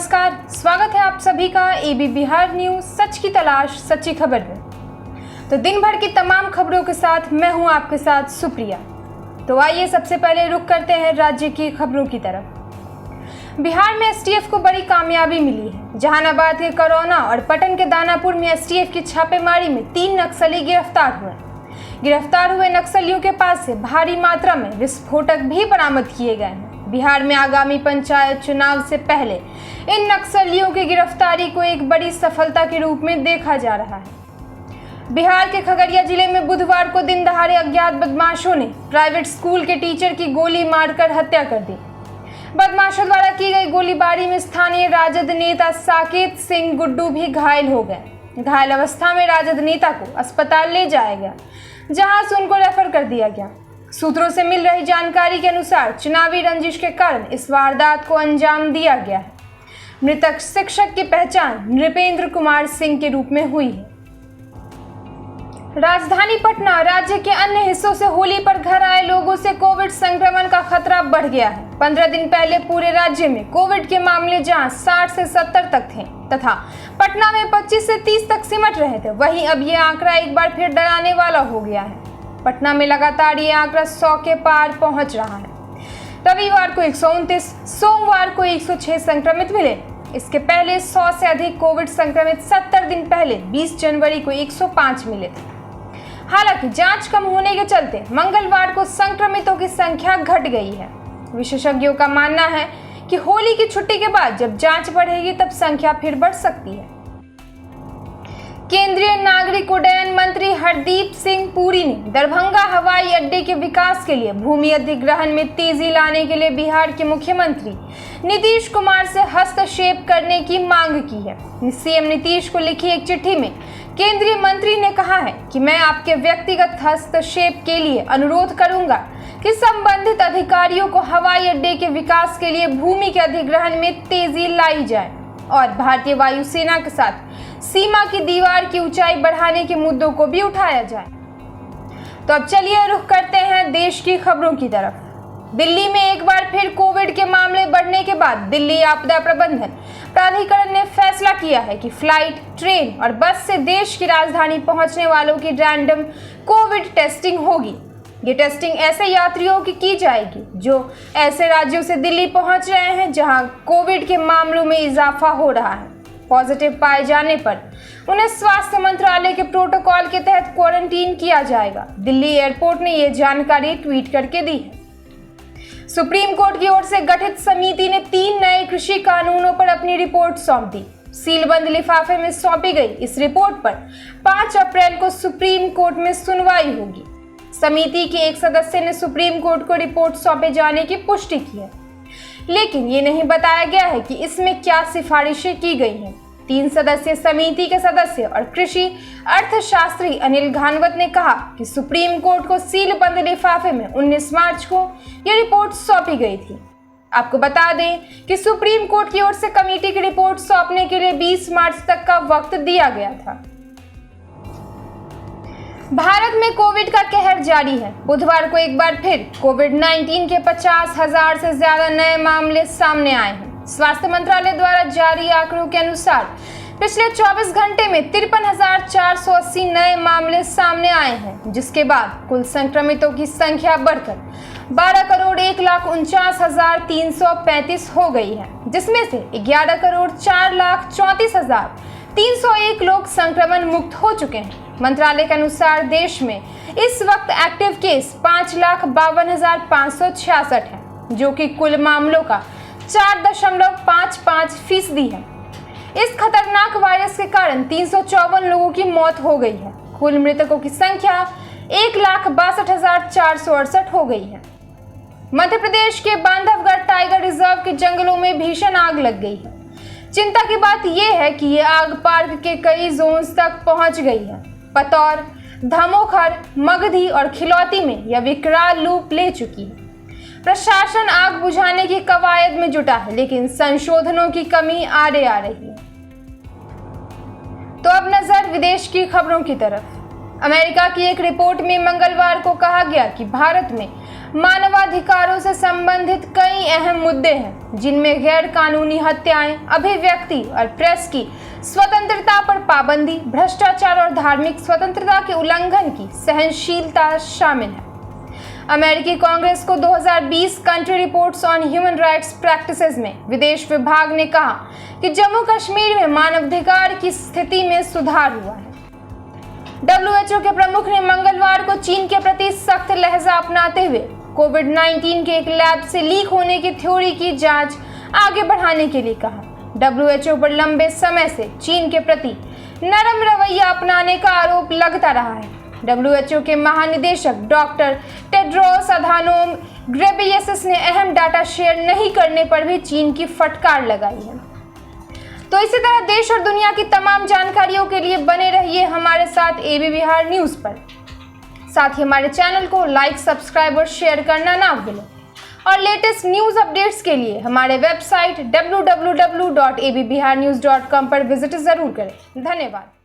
नमस्कार, स्वागत है आप सभी का एबी बिहार न्यूज सच की तलाश सच्ची खबर में। तो दिन भर की तमाम खबरों के साथ मैं हूं आपके साथ सुप्रिया। तो आइए सबसे पहले रुख करते हैं राज्य की खबरों की तरफ। बिहार में एसटीएफ को बड़ी कामयाबी मिली है। जहानाबाद के करौना और पटन के दानापुर में एसटीएफ की छापेमारी में 3 नक्सली गिरफ्तार हुए। गिरफ्तार हुए नक्सलियों के पास से भारी मात्रा में विस्फोटक भी बरामद किए गए हैं। बिहार में आगामी पंचायत चुनाव से पहले इन नक्सलियों की गिरफ्तारी को एक बड़ी सफलता के रूप में देखा जा रहा है। बिहार के खगड़िया जिले में बुधवार को दिन दहाड़े अज्ञात बदमाशों ने प्राइवेट स्कूल के टीचर की गोली मारकर हत्या कर दी। बदमाशों द्वारा की गई गोलीबारी में स्थानीय राजद नेता साकेत सिंह गुड्डू भी घायल हो गए। घायल अवस्था में राजद नेता को अस्पताल ले जाया गया, जहां से उनको रेफर कर दिया गया। सूत्रों से मिल रही जानकारी के अनुसार चुनावी रंजिश के कारण इस वारदात को अंजाम दिया गया है। मृतक शिक्षक की पहचान नृपेंद्र कुमार सिंह के रूप में हुई है। राजधानी पटना राज्य के अन्य हिस्सों से होली पर घर आए लोगों से कोविड संक्रमण का खतरा बढ़ गया है। 15 दिन पहले पूरे राज्य में कोविड के मामले जहां 60 से 70 तक थे तथा पटना में 25 से 30 तक सिमट रहे थे, वहीं अब ये आंकड़ा एक बार फिर डराने वाला हो गया है। पटना में लगातार ये आंकड़ा 100 के पार पहुंच रहा है। रविवार को 129, सोमवार को 106 संक्रमित मिले। इसके पहले 100 से अधिक कोविड संक्रमित 70 दिन पहले 20 जनवरी को 105 मिले थे। हालांकि जांच कम होने के चलते मंगलवार को संक्रमितों की संख्या घट गई है। विशेषज्ञों का मानना है कि होली की छुट्टी के बाद जब जांच बढ़ेगी तब संख्या फिर बढ़ सकती है। केंद्रीय नागरिक उड्डयन मंत्री हरदीप सिंह पुरी ने दरभंगा हवाई अड्डे के विकास के लिए भूमि अधिग्रहण में तेजी लाने के लिए बिहार के मुख्यमंत्री नीतीश कुमार से हस्तक्षेप करने की मांग की है। सीएम नीतीश को लिखी एक चिट्ठी में केंद्रीय मंत्री ने कहा है कि मैं आपके व्यक्तिगत हस्तक्षेप के लिए अनुरोध करूंगा कि संबंधित अधिकारियों को हवाई अड्डे के विकास के लिए भूमि के अधिग्रहण में तेजी लाई जाए और भारतीय वायुसेना के साथ सीमा की दीवार की ऊंचाई बढ़ाने के मुद्दों को भी उठाया जाए। तो अब चलिए रुख करते हैं देश की खबरों की तरफ। दिल्ली में एक बार फिर कोविड के मामले बढ़ने के बाद दिल्ली आपदा प्रबंधन प्राधिकरण ने फैसला किया है कि फ्लाइट, ट्रेन और बस से देश की राजधानी पहुंचने वालों की रैंडम कोविड टेस्टिंग होगी। ये टेस्टिंग ऐसे यात्रियों की जाएगी जो ऐसे राज्यों से दिल्ली पहुंच रहे हैं जहां कोविड के मामलों में इजाफा हो रहा है। पॉजिटिव पाए जाने पर उन्हें स्वास्थ्य मंत्रालय के प्रोटोकॉल के तहत क्वारंटीन किया जाएगा। दिल्ली एयरपोर्ट ने यह जानकारी ट्वीट करके दी है। सुप्रीम कोर्ट की ओर से गठित समिति ने 3 नए कृषि कानूनों पर अपनी रिपोर्ट सौंप दी। सीलबंद लिफाफे में सौंपी गई इस रिपोर्ट पर 5 अप्रैल को सुप्रीम कोर्ट में सुनवाई होगी। समिति के एक सदस्य ने सुप्रीम कोर्ट को रिपोर्ट सौंपे जाने की पुष्टि की है, लेकिन ये नहीं बताया गया है कि इसमें क्या सिफारिशें की गई हैं। 3 सदस्यीय समिति के सदस्य और कृषि अर्थशास्त्री अनिल घानवत ने कहा कि सुप्रीम कोर्ट को सीलबंद लिफाफे में 19 मार्च को यह रिपोर्ट सौंपी गई थी। आपको बता दें कि सुप्रीम कोर्ट की ओर से कमेटी की रिपोर्ट सौंपने के लिए 20 मार्च तक का वक्त दिया गया था। भारत में कोविड का कहर जारी है। बुधवार को एक बार फिर कोविड-19 के 50,000 से ज्यादा नए मामले सामने आए हैं। स्वास्थ्य मंत्रालय द्वारा जारी आंकड़ों के अनुसार पिछले 24 घंटे में 53,480 नए मामले सामने आए हैं, जिसके बाद कुल संक्रमितों की संख्या बढ़कर 12,49,335 हो गई है, जिसमें से 11,04,34,301 लोग संक्रमण मुक्त हो चुके हैं। मंत्रालय के अनुसार देश में इस वक्त एक्टिव केस 5,52,566 है, जो कि कुल मामलों का 4.55% है। इस खतरनाक वायरस के कारण 354 लोगों की मौत हो गई है। कुल मृतकों की संख्या 1,62,468 हो गई है। मध्य प्रदेश के बांधवगढ़ टाइगर रिजर्व के जंगलों में भीषण आग लग गई है। चिंता की बात यह है कि यह आग पार्क के कई जोन्स तक पहुंच गई है। पतौर, धमोखर, मगधी और खिलौती में यह विकराल रूप ले चुकी है। प्रशासन आग बुझाने की कवायद में जुटा है, लेकिन संशोधनों की कमी आड़े आ रही है। तो अब नजर विदेश की खबरों की तरफ। अमेरिका की एक रिपोर्ट में मंगलवार को कहा गया कि भारत में मानवाधिकारों से संबंधित कई अहम मुद्दे हैं, जिनमें गैर कानूनी हत्याएं, अभिव्यक्ति और प्रेस की स्वतंत्रता पर पाबंदी, भ्रष्टाचार और धार्मिक स्वतंत्रता के उल्लंघन की सहनशीलता शामिल है। अमेरिकी कांग्रेस को 2020 country reports on human rights practices में विदेश विभाग ने कहा कि जम्मू कश्मीर में मानवाधिकार की स्थिति में सुधार हुआ है। WHO के प्रमुख ने मंगलवार को चीन के प्रति सख्त लहजा अपनाते हुए कोविड-19 के एक लैब से लीक होने की थ्योरी की जांच आगे बढ़ाने के लिए कहा। WHO पर लंबे समय से चीन के प्रति नरम रवैया अपनाने का आरोप लगता रहा है। WHO के महानिदेशक डॉक्टर टेड्रोस अधानोम घेब्रेयेसस ने अहम डाटा शेयर नहीं करने पर भी चीन की फटकार लगाई है। तो इसी तरह देश और दुनिया की तमाम जानकारियों के लिए बने रहिए हमारे साथ AB बिहार न्यूज़ पर। साथ ही हमारे चैनल को लाइक, सब्सक्राइब और शेयर करना ना भूलें। और लेटेस्ट न्यूज़ अपडेट्स के लिए हमारे वेबसाइट www.abbiharnews.com पर विजिट जरूर करें। धन्यवाद।